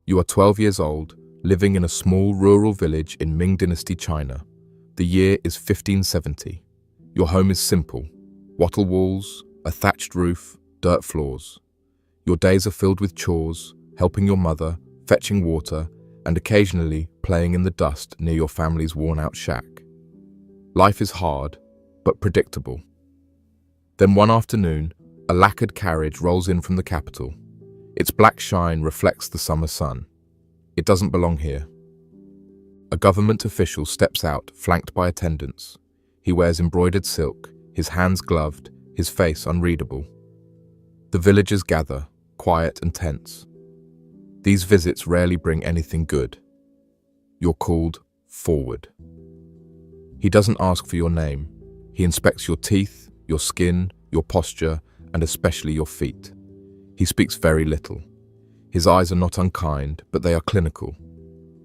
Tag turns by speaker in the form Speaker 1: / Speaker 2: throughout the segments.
Speaker 1: You are 12 years old, living in a small rural village in Ming Dynasty, China. The year is 1570. Your home is simple: wattle walls, a thatched roof, dirt floors. Your days are filled with chores, helping your mother, fetching water, and occasionally playing in the dust near your family's worn-out shack. Life is hard, but predictable. Then one afternoon, a lacquered carriage rolls in from the capital. Its black shine reflects the summer sun. It doesn't belong here. A government official steps out, flanked by attendants. He wears embroidered silk, his hands gloved, his face unreadable. The villagers gather, quiet and tense. These visits rarely bring anything good. You're called forward. He doesn't ask for your name. He inspects your teeth, your skin, your posture, and especially your feet. He speaks very little. His eyes are not unkind, but they are clinical.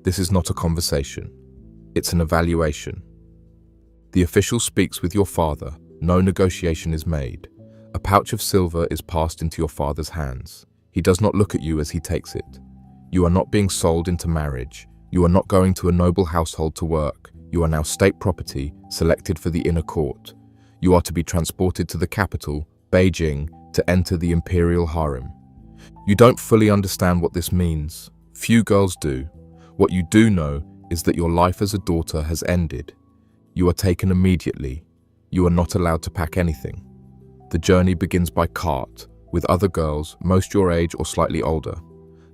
Speaker 1: This is not a conversation. It's an evaluation. The official speaks with your father. No negotiation is made. A pouch of silver is passed into your father's hands. He does not look at you as he takes it. You are not being sold into marriage. You are not going to a noble household to work. You are now state property, selected for the inner court. You are to be transported to the capital, Beijing, to enter the Imperial Harem. You don't fully understand what this means. Few girls do. What you do know is that your life as a daughter has ended. You are taken immediately. You are not allowed to pack anything. The journey begins by cart, with other girls, most your age or slightly older.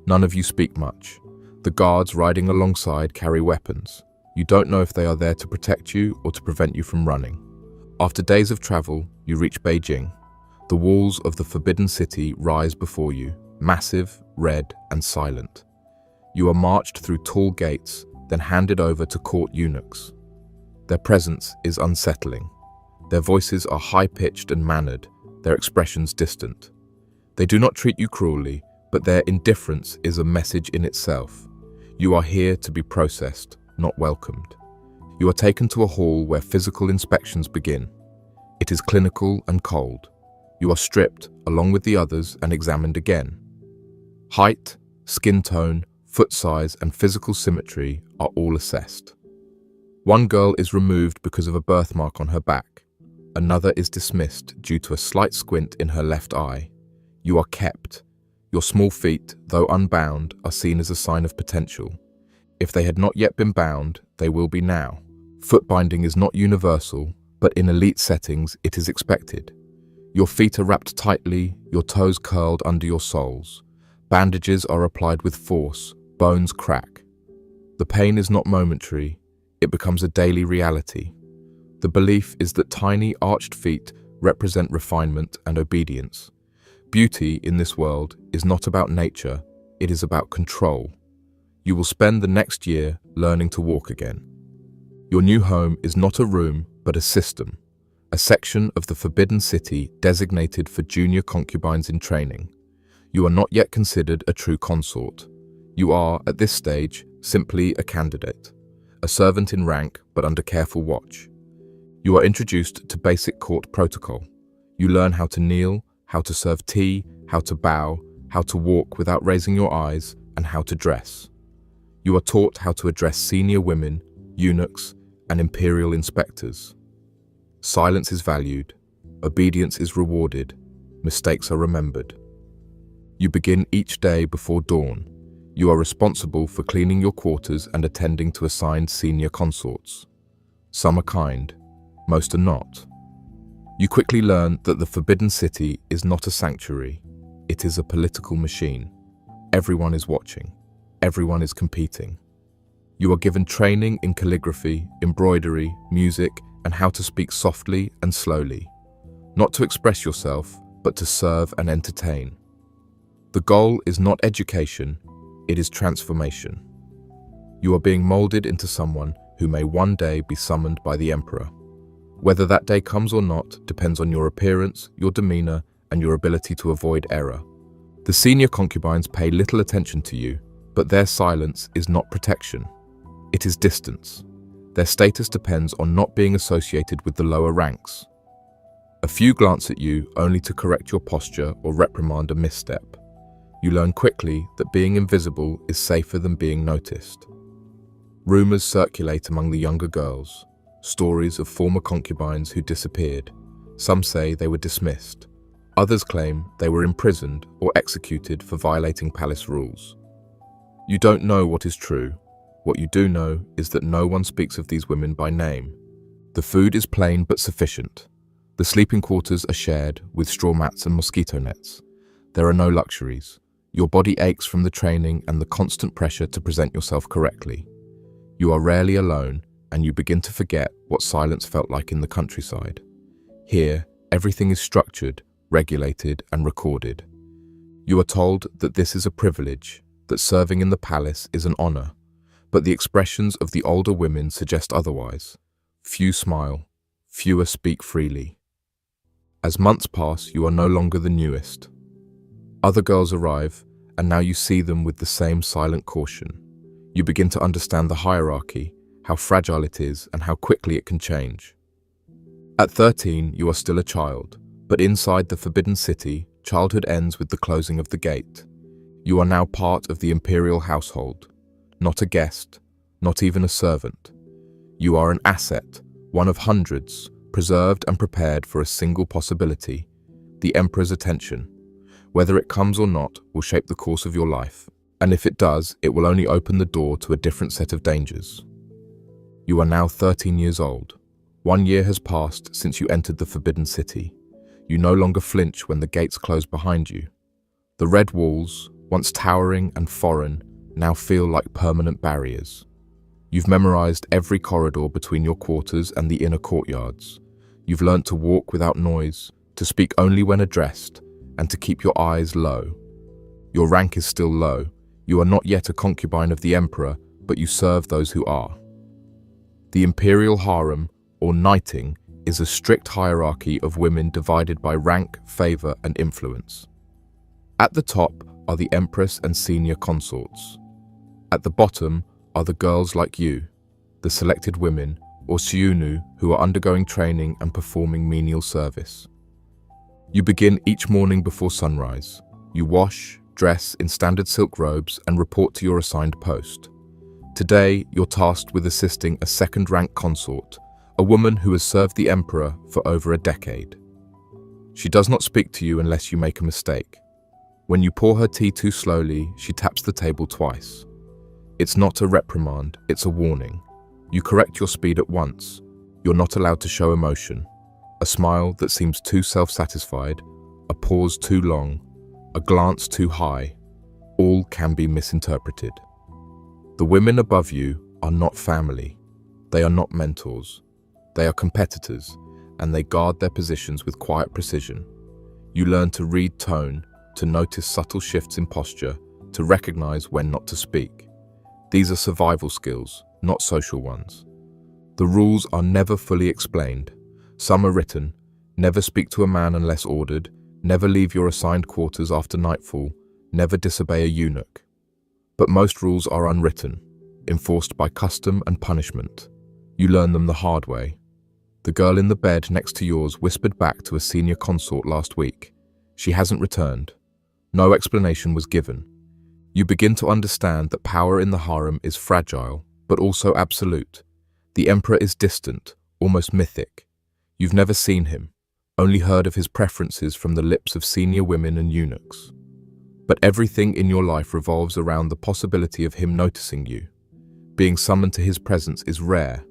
Speaker 1: None of you speak much. The guards riding alongside carry weapons. You don't know if they are there to protect you or to prevent you from running. After days of travel, you reach Beijing. The walls of the Forbidden City rise before you, massive, red, and silent. You are marched through tall gates, then handed over to court eunuchs. Their presence is unsettling. Their voices are high-pitched and mannered, their expressions distant. They do not treat you cruelly, but their indifference is a message in itself. You are here to be processed, not welcomed. You are taken to a hall where physical inspections begin. It is clinical and cold. You are stripped, along with the others, and examined again. Height, skin tone, foot size, and physical symmetry are all assessed. One girl is removed because of a birthmark on her back. Another is dismissed due to a slight squint in her left eye. You are kept. Your small feet, though unbound, are seen as a sign of potential. If they had not yet been bound, they will be now. Footbinding is not universal, but in elite settings it is expected. Your feet are wrapped tightly, your toes curled under your soles. Bandages are applied with force, bones crack. The pain is not momentary, it becomes a daily reality. The belief is that tiny arched feet represent refinement and obedience. Beauty in this world is not about nature, it is about control. You will spend the next year learning to walk again. Your new home is not a room, but a system, a section of the Forbidden City designated for junior concubines in training. You are not yet considered a true consort. You are, at this stage, simply a candidate, a servant in rank but under careful watch. You are introduced to basic court protocol. You learn how to kneel, how to serve tea, how to bow, how to walk without raising your eyes, and how to dress. You are taught how to address senior women, eunuchs, and imperial inspectors. Silence is valued, obedience is rewarded, mistakes are remembered. You begin each day before dawn. You are responsible for cleaning your quarters and attending to assigned senior consorts. Some are kind, most are not. You quickly learn that the Forbidden City is not a sanctuary, it is a political machine. Everyone is watching, everyone is competing. You are given training in calligraphy, embroidery, music, and how to speak softly and slowly. Not to express yourself, but to serve and entertain. The goal is not education, it is transformation. You are being molded into someone who may one day be summoned by the Emperor. Whether that day comes or not depends on your appearance, your demeanor, and your ability to avoid error. The senior concubines pay little attention to you, but their silence is not protection. It is distance. Their status depends on not being associated with the lower ranks. A few glance at you only to correct your posture or reprimand a misstep. You learn quickly that being invisible is safer than being noticed. Rumors circulate among the younger girls, stories of former concubines who disappeared. Some say they were dismissed. Others claim they were imprisoned or executed for violating palace rules. You don't know what is true. What you do know is that no one speaks of these women by name. The food is plain but sufficient. The sleeping quarters are shared with straw mats and mosquito nets. There are no luxuries. Your body aches from the training and the constant pressure to present yourself correctly. You are rarely alone, and you begin to forget what silence felt like in the countryside. Here, everything is structured, regulated, and recorded. You are told that this is a privilege, that serving in the palace is an honor, but the expressions of the older women suggest otherwise. Few smile, fewer speak freely. As months pass, you are no longer the newest. Other girls arrive, and now you see them with the same silent caution. You begin to understand the hierarchy, how fragile it is, and how quickly it can change. At 13, you are still a child, but inside the Forbidden City, childhood ends with the closing of the gate. You are now part of the Imperial household, not a guest, not even a servant. You are an asset, one of hundreds, preserved and prepared for a single possibility, the Emperor's attention. Whether it comes or not will shape the course of your life, and if it does, it will only open the door to a different set of dangers. You are now 13 years old. 1 year has passed since you entered the Forbidden City. You no longer flinch when the gates close behind you. The red walls, once towering and foreign, now feel like permanent barriers. You've memorized every corridor between your quarters and the inner courtyards. You've learnt to walk without noise, to speak only when addressed, and to keep your eyes low. Your rank is still low. You are not yet a concubine of the Emperor, but you serve those who are. The Imperial Harem, or knighting, is a strict hierarchy of women divided by rank, favor, and influence. At the top are the Empress and senior consorts. At the bottom are the girls like you, the selected women, or Siunu, who are undergoing training and performing menial service. You begin each morning before sunrise. You wash, dress in standard silk robes, and report to your assigned post. Today, you're tasked with assisting a second-rank consort, a woman who has served the Emperor for over a decade. She does not speak to you unless you make a mistake. When you pour her tea too slowly, she taps the table twice. It's not a reprimand, it's a warning. You correct your speed at once. You're not allowed to show emotion. A smile that seems too self-satisfied, a pause too long, a glance too high, all can be misinterpreted. The women above you are not family. They are not mentors. They are competitors, and they guard their positions with quiet precision. You learn to read tone, to notice subtle shifts in posture, to recognize when not to speak. These are survival skills, not social ones. The rules are never fully explained. Some are written: never speak to a man unless ordered, never leave your assigned quarters after nightfall, never disobey a eunuch. But most rules are unwritten, enforced by custom and punishment. You learn them the hard way. The girl in the bed next to yours whispered back to a senior consort last week. She hasn't returned. No explanation was given. You begin to understand that power in the harem is fragile, but also absolute. The Emperor is distant, almost mythic. You've never seen him, only heard of his preferences from the lips of senior women and eunuchs. But everything in your life revolves around the possibility of him noticing you. Being summoned to his presence is rare.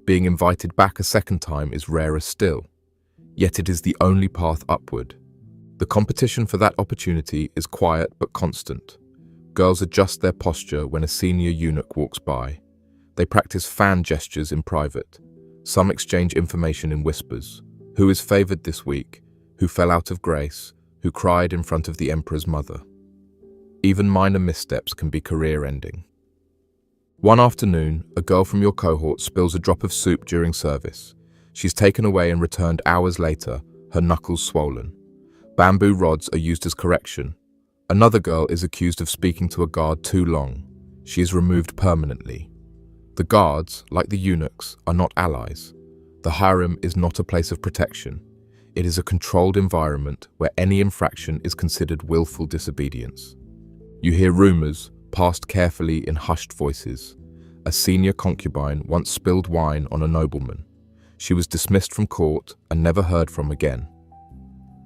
Speaker 1: Being invited back a second time is rarer still. Yet it is the only path upward. The competition for that opportunity is quiet but constant. Girls adjust their posture when a senior eunuch walks by. They practice fan gestures in private. Some exchange information in whispers. Who is favored this week? Who fell out of grace? Who cried in front of the Emperor's mother? Even minor missteps can be career-ending. One afternoon, a girl from your cohort spills a drop of soup during service. She's taken away and returned hours later, her knuckles swollen. Bamboo rods are used as correction. Another girl is accused of speaking to a guard too long. She is removed permanently. The guards, like the eunuchs, are not allies. The harem is not a place of protection. It is a controlled environment where any infraction is considered willful disobedience. You hear rumors, passed carefully in hushed voices. A senior concubine once spilled wine on a nobleman. She was dismissed from court and never heard from again.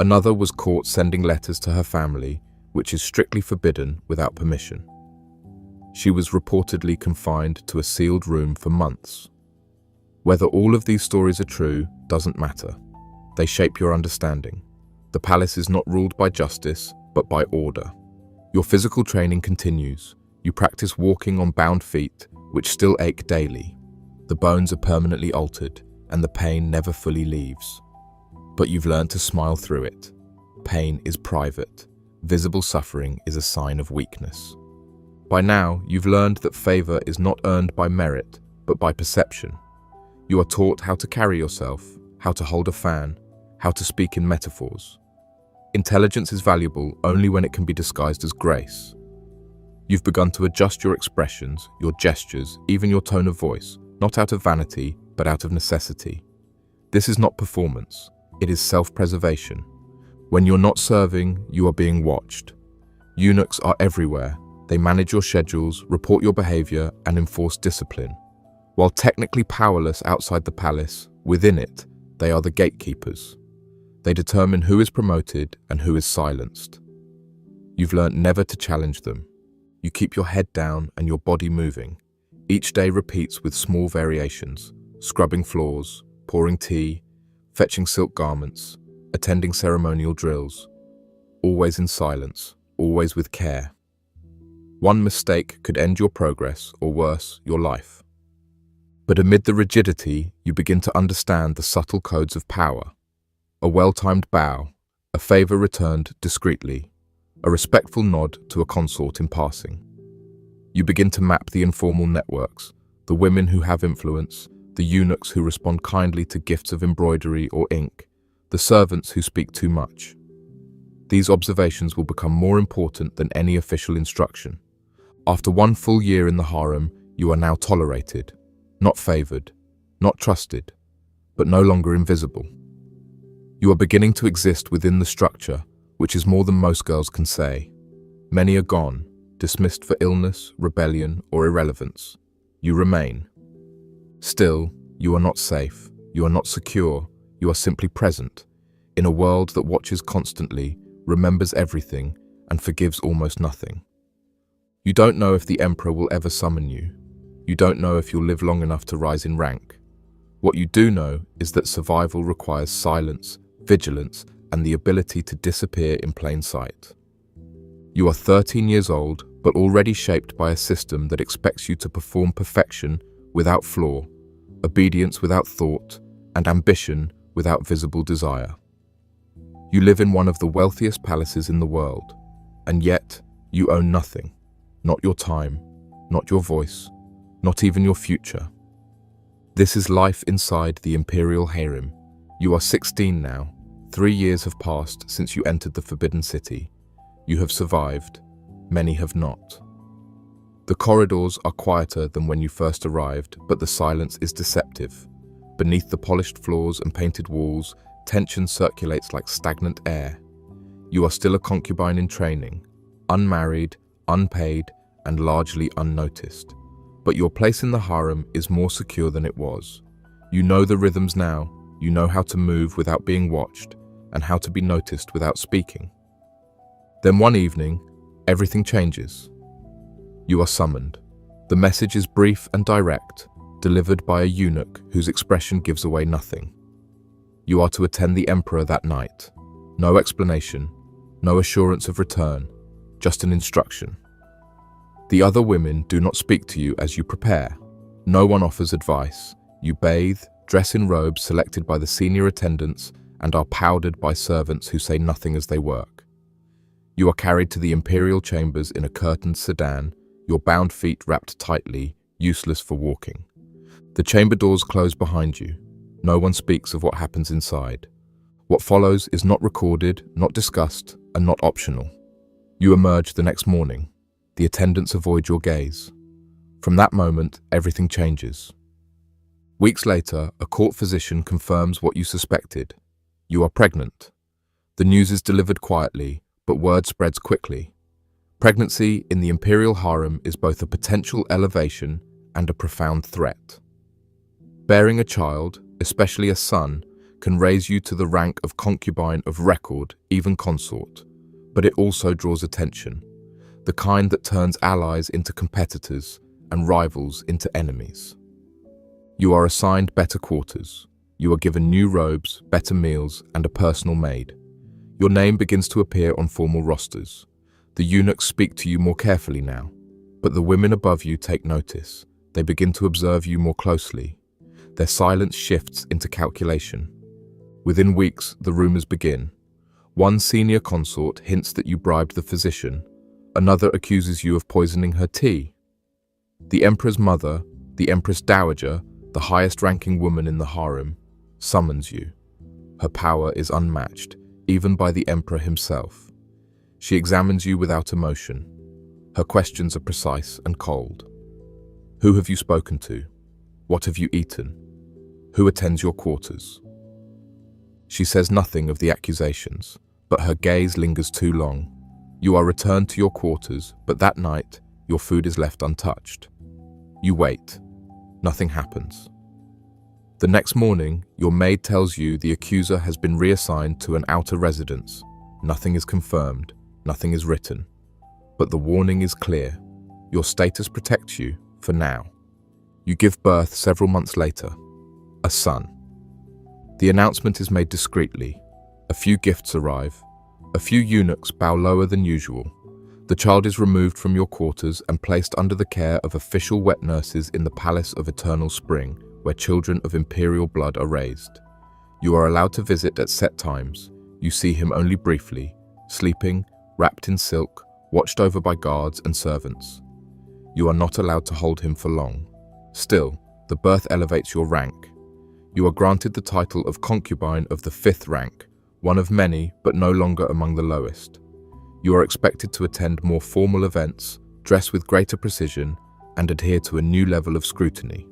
Speaker 1: Another was caught sending letters to her family, which is strictly forbidden without permission. She was reportedly confined to a sealed room for months. Whether all of these stories are true doesn't matter. They shape your understanding. The palace is not ruled by justice, but by order. Your physical training continues. You practice walking on bound feet, which still ache daily. The bones are permanently altered, and the pain never fully leaves. But you've learned to smile through it. Pain is private. Visible suffering is a sign of weakness. By now, you've learned that favor is not earned by merit, but by perception. You are taught how to carry yourself, how to hold a fan, how to speak in metaphors. Intelligence is valuable only when it can be disguised as grace. You've begun to adjust your expressions, your gestures, even your tone of voice, not out of vanity, but out of necessity. This is not performance, it is self-preservation. When you're not serving, you are being watched. Eunuchs are everywhere. They manage your schedules, report your behavior, and enforce discipline. While technically powerless outside the palace, within it, they are the gatekeepers. They determine who is promoted and who is silenced. You've learnt never to challenge them. You keep your head down and your body moving. Each day repeats with small variations, scrubbing floors, pouring tea, fetching silk garments, attending ceremonial drills. Always in silence, always with care. One mistake could end your progress, or worse, your life. But amid the rigidity, you begin to understand the subtle codes of power. A well-timed bow, a favor returned discreetly, a respectful nod to a consort in passing. You begin to map the informal networks, the women who have influence, the eunuchs who respond kindly to gifts of embroidery or ink, the servants who speak too much. These observations will become more important than any official instruction. After one full year in the harem, you are now tolerated, not favored, not trusted, but no longer invisible. You are beginning to exist within the structure, which is more than most girls can say. Many are gone, dismissed for illness, rebellion, or irrelevance. You remain. Still, you are not safe, you are not secure, you are simply present, in a world that watches constantly, remembers everything, and forgives almost nothing. You don't know if the Emperor will ever summon you. You don't know if you'll live long enough to rise in rank. What you do know is that survival requires silence, vigilance, and the ability to disappear in plain sight. You are 13 years old, but already shaped by a system that expects you to perform perfection without flaw, obedience without thought, and ambition without visible desire. You live in one of the wealthiest palaces in the world, and yet you own nothing. Not your time, not your voice, not even your future. This is life inside the Imperial Harem. You are 16 now. 3 years have passed since you entered the Forbidden City. You have survived. Many have not. The corridors are quieter than when you first arrived, but the silence is deceptive. Beneath the polished floors and painted walls, tension circulates like stagnant air. You are still a concubine in training, unmarried, unpaid, and largely unnoticed. But your place in the harem is more secure than it was. You know the rhythms now, you know how to move without being watched, and how to be noticed without speaking. Then one evening, everything changes. You are summoned. The message is brief and direct, delivered by a eunuch whose expression gives away nothing. You are to attend the Emperor that night. No explanation, no assurance of return, just an instruction. The other women do not speak to you as you prepare. No one offers advice. You bathe, dress in robes selected by the senior attendants, and are powdered by servants who say nothing as they work. You are carried to the Imperial chambers in a curtained sedan, your bound feet wrapped tightly, useless for walking. The chamber doors close behind you. No one speaks of what happens inside. What follows is not recorded, not discussed, and not optional. You emerge the next morning. The attendants avoid your gaze. From that moment, everything changes. Weeks later, a court physician confirms what you suspected. You are pregnant. The news is delivered quietly, but word spreads quickly. Pregnancy in the Imperial Harem is both a potential elevation and a profound threat. Bearing a child, especially a son, can raise you to the rank of concubine of record, even consort, but it also draws attention, the kind that turns allies into competitors and rivals into enemies. You are assigned better quarters. You are given new robes, better meals, and a personal maid. Your name begins to appear on formal rosters. The eunuchs speak to you more carefully now, but the women above you take notice. They begin to observe you more closely. Their silence shifts into calculation. Within weeks, the rumors begin. One senior consort hints that you bribed the physician. Another accuses you of poisoning her tea. The emperor's mother, the empress dowager, the highest-ranking woman in the harem, summons you. Her power is unmatched, even by the emperor himself. She examines you without emotion. Her questions are precise and cold. Who have you spoken to? What have you eaten? Who attends your quarters? She says nothing of the accusations, but her gaze lingers too long. You are returned to your quarters, but that night, your food is left untouched. You wait. Nothing happens. The next morning, your maid tells you the accuser has been reassigned to an outer residence. Nothing is confirmed, nothing is written. But the warning is clear. Your status protects you, for now. You give birth several months later. A son. The announcement is made discreetly. A few gifts arrive. A few eunuchs bow lower than usual. The child is removed from your quarters and placed under the care of official wet nurses in the Palace of Eternal Spring, where children of imperial blood are raised. You are allowed to visit at set times. You see him only briefly, sleeping, wrapped in silk, watched over by guards and servants. You are not allowed to hold him for long. Still, the birth elevates your rank. You are granted the title of concubine of the 5th rank, one of many, but no longer among the lowest. You are expected to attend more formal events, dress with greater precision, and adhere to a new level of scrutiny.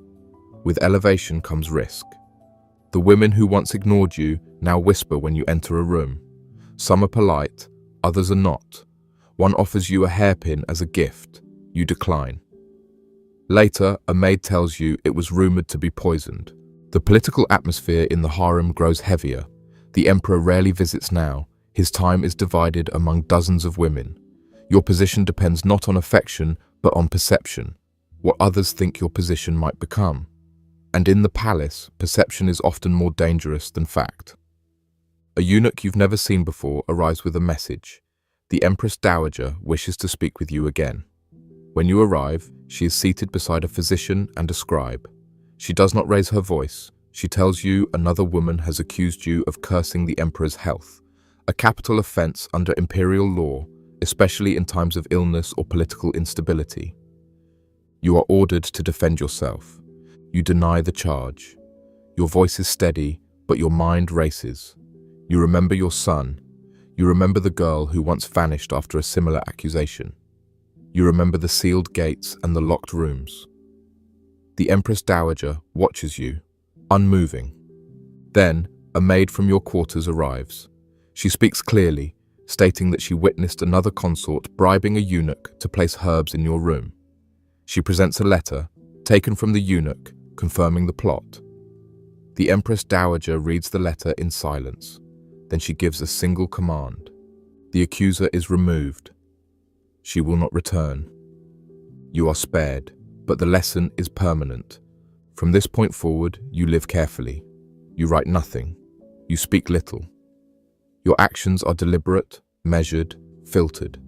Speaker 1: With elevation comes risk. The women who once ignored you now whisper when you enter a room. Some are polite, others are not. One offers you a hairpin as a gift. You decline. Later, a maid tells you it was rumored to be poisoned. The political atmosphere in the harem grows heavier. The emperor rarely visits now. His time is divided among dozens of women. Your position depends not on affection, but on perception, what others think your position might become. And in the palace, perception is often more dangerous than fact. A eunuch you've never seen before arrives with a message. The Empress Dowager wishes to speak with you again. When you arrive, she is seated beside a physician and a scribe. She does not raise her voice. She tells you another woman has accused you of cursing the emperor's health, a capital offense under imperial law, especially in times of illness or political instability. You are ordered to defend yourself. You deny the charge. Your voice is steady, but your mind races. You remember your son. You remember the girl who once vanished after a similar accusation. You remember the sealed gates and the locked rooms. The Empress Dowager watches you, unmoving. Then, a maid from your quarters arrives. She speaks clearly, stating that she witnessed another consort bribing a eunuch to place herbs in your room. She presents a letter, taken from the eunuch, confirming the plot. The Empress Dowager reads the letter in silence. Then she gives a single command. The accuser is removed. She will not return. You are spared, but the lesson is permanent. From this point forward, you live carefully. You write nothing. You speak little. Your actions are deliberate, measured, filtered.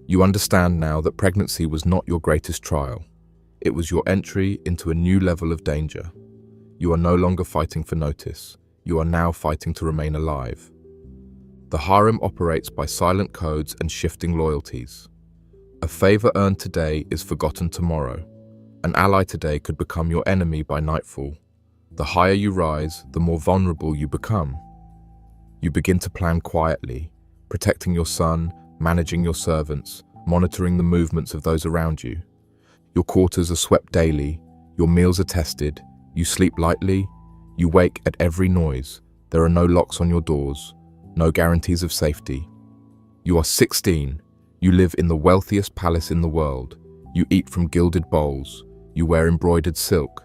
Speaker 1: You understand now that pregnancy was not your greatest trial. It was your entry into a new level of danger. You are no longer fighting for notice. You are now fighting to remain alive. The harem operates by silent codes and shifting loyalties. A favor earned today is forgotten tomorrow. An ally today could become your enemy by nightfall. The higher you rise, the more vulnerable you become. You begin to plan quietly, protecting your son, managing your servants, monitoring the movements of those around you. Your quarters are swept daily, your meals are tested, you sleep lightly, you wake at every noise. There are no locks on your doors, no guarantees of safety. You are 16, You live in the wealthiest palace in the world. You eat from gilded bowls. You wear embroidered silk.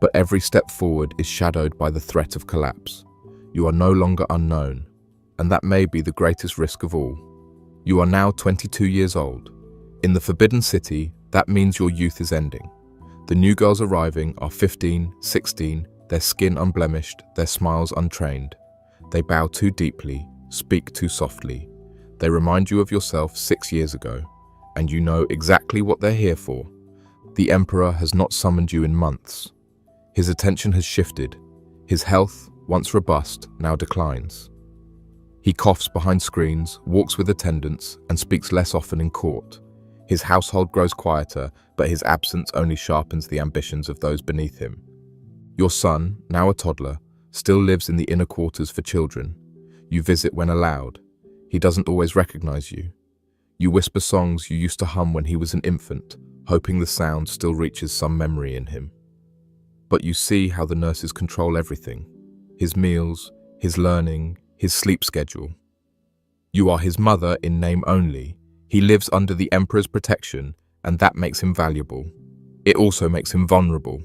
Speaker 1: But every step forward is shadowed by the threat of collapse. You are no longer unknown, and that may be the greatest risk of all. You are now 22 years old. In the Forbidden City, that means your youth is ending. The new girls arriving are 15, 16, their skin unblemished, their smiles untrained. They bow too deeply, speak too softly. They remind you of yourself 6 years ago, and you know exactly what they're here for. The Emperor has not summoned you in months. His attention has shifted. His health, once robust, now declines. He coughs behind screens, walks with attendants, and speaks less often in court. His household grows quieter, but his absence only sharpens the ambitions of those beneath him. Your son, now a toddler, still lives in the inner quarters for children. You visit when allowed. He doesn't always recognize you. You whisper songs you used to hum when he was an infant, hoping the sound still reaches some memory in him. But you see how the nurses control everything. His meals, his learning, his sleep schedule. You are his mother in name only. He lives under the Emperor's protection, and that makes him valuable. It also makes him vulnerable.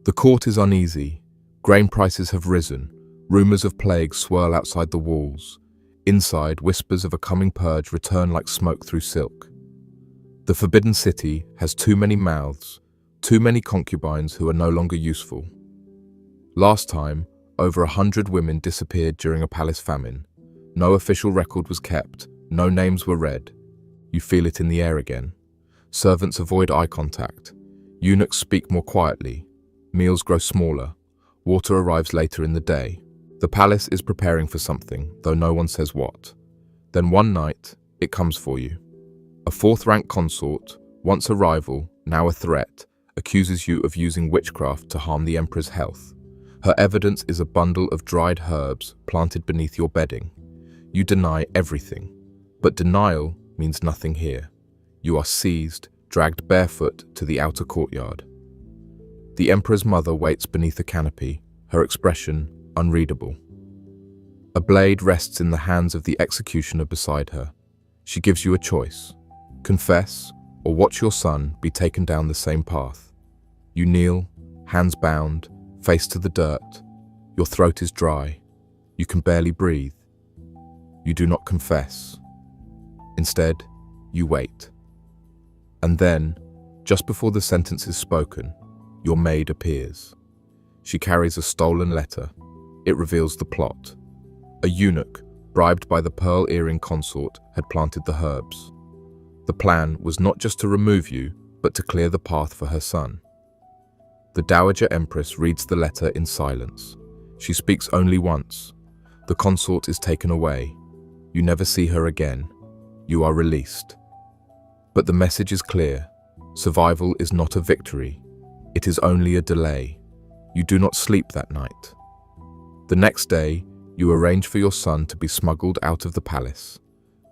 Speaker 1: The court is uneasy. Grain prices have risen. Rumors of plague swirl outside the walls. Inside, whispers of a coming purge return like smoke through silk. The Forbidden City has too many mouths, too many concubines who are no longer useful. Last time, over 100 women disappeared during a palace famine. No official record was kept, no names were read. You feel it in the air again. Servants avoid eye contact. Eunuchs speak more quietly. Meals grow smaller. Water arrives later in the day. The palace is preparing for something, though no one says what. Then one night, it comes for you. A fourth-rank consort, once a rival, now a threat, accuses you of using witchcraft to harm the Emperor's health. Her evidence is a bundle of dried herbs planted beneath your bedding. You deny everything, but denial means nothing here. You are seized, dragged barefoot to the outer courtyard. The Emperor's mother waits beneath a canopy, her expression unreadable. A blade rests in the hands of the executioner beside her. She gives you a choice: confess, or watch your son be taken down the same path. You kneel, hands bound, face to the dirt. Your throat is dry. You can barely breathe. You do not confess. Instead, you wait. And then, just before the sentence is spoken, your maid appears. She carries a stolen letter. It reveals the plot. A eunuch, bribed by the pearl earring consort, had planted the herbs. The plan was not just to remove you, but to clear the path for her son. The Dowager Empress reads the letter in silence. She speaks only once. The consort is taken away. You never see her again. You are released. But the message is clear. Survival is not a victory. It is only a delay. You do not sleep that night. The next day, you arrange for your son to be smuggled out of the palace.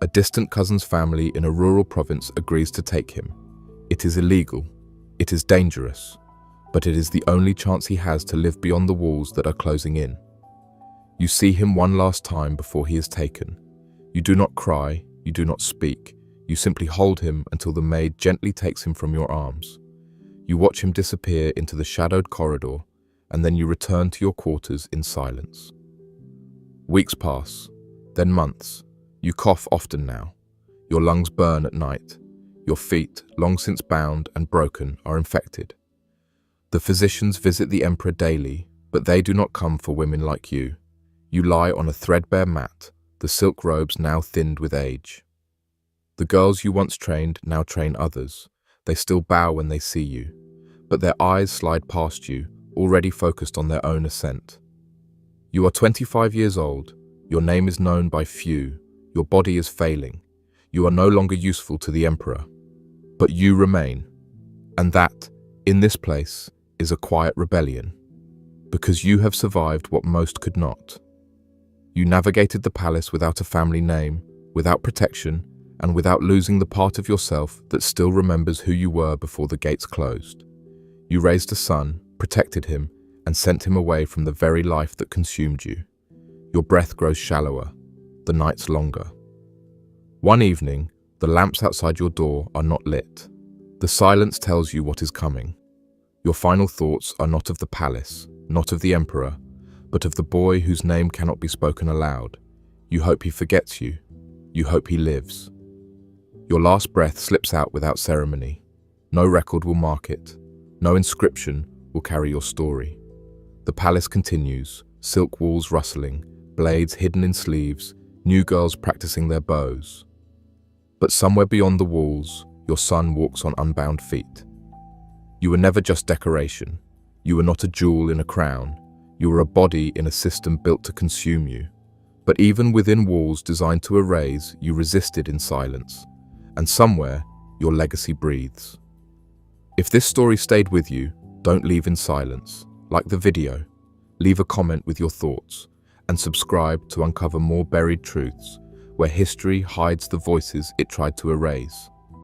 Speaker 1: A distant cousin's family in a rural province agrees to take him. It is illegal. It is dangerous. But it is the only chance he has to live beyond the walls that are closing in. You see him one last time before he is taken. You do not cry. You do not speak. You simply hold him until the maid gently takes him from your arms. You watch him disappear into the shadowed corridor, and then you return to your quarters in silence. Weeks pass, then months. You cough often now. Your lungs burn at night. Your feet, long since bound and broken, are infected. The physicians visit the Emperor daily, but they do not come for women like you. You lie on a threadbare mat, the silk robes now thinned with age. The girls you once trained now train others. They still bow when they see you, but their eyes slide past you, already focused on their own ascent. You are 25 years old. Your name is known by few. Your body is failing. You are no longer useful to the Emperor. But you remain. And that, in this place, is a quiet rebellion. Because you have survived what most could not. You navigated the palace without a family name, without protection, and without losing the part of yourself that still remembers who you were before the gates closed. You raised a son, protected him, and sent him away from the very life that consumed you. Your breath grows shallower, the nights longer. One evening, The lamps outside your door are not lit. The silence tells you what is coming. Your final thoughts are not of the palace, not of the emperor, but of the boy whose name cannot be spoken aloud. You hope he forgets you. You hope he lives. Your last breath slips out without ceremony. No record will mark it. No inscription will carry your story. The palace continues, silk walls rustling, blades hidden in sleeves, new girls practicing their bows. But somewhere beyond the walls, your son walks on unbound feet. You were never just decoration. You were not a jewel in a crown. You were a body in a system built to consume you. But even within walls designed to erase, you resisted in silence. And somewhere, your legacy breathes. If this story stayed with you, don't leave in silence. Like the video, leave a comment with your thoughts, and subscribe to uncover more buried truths where history hides the voices it tried to erase.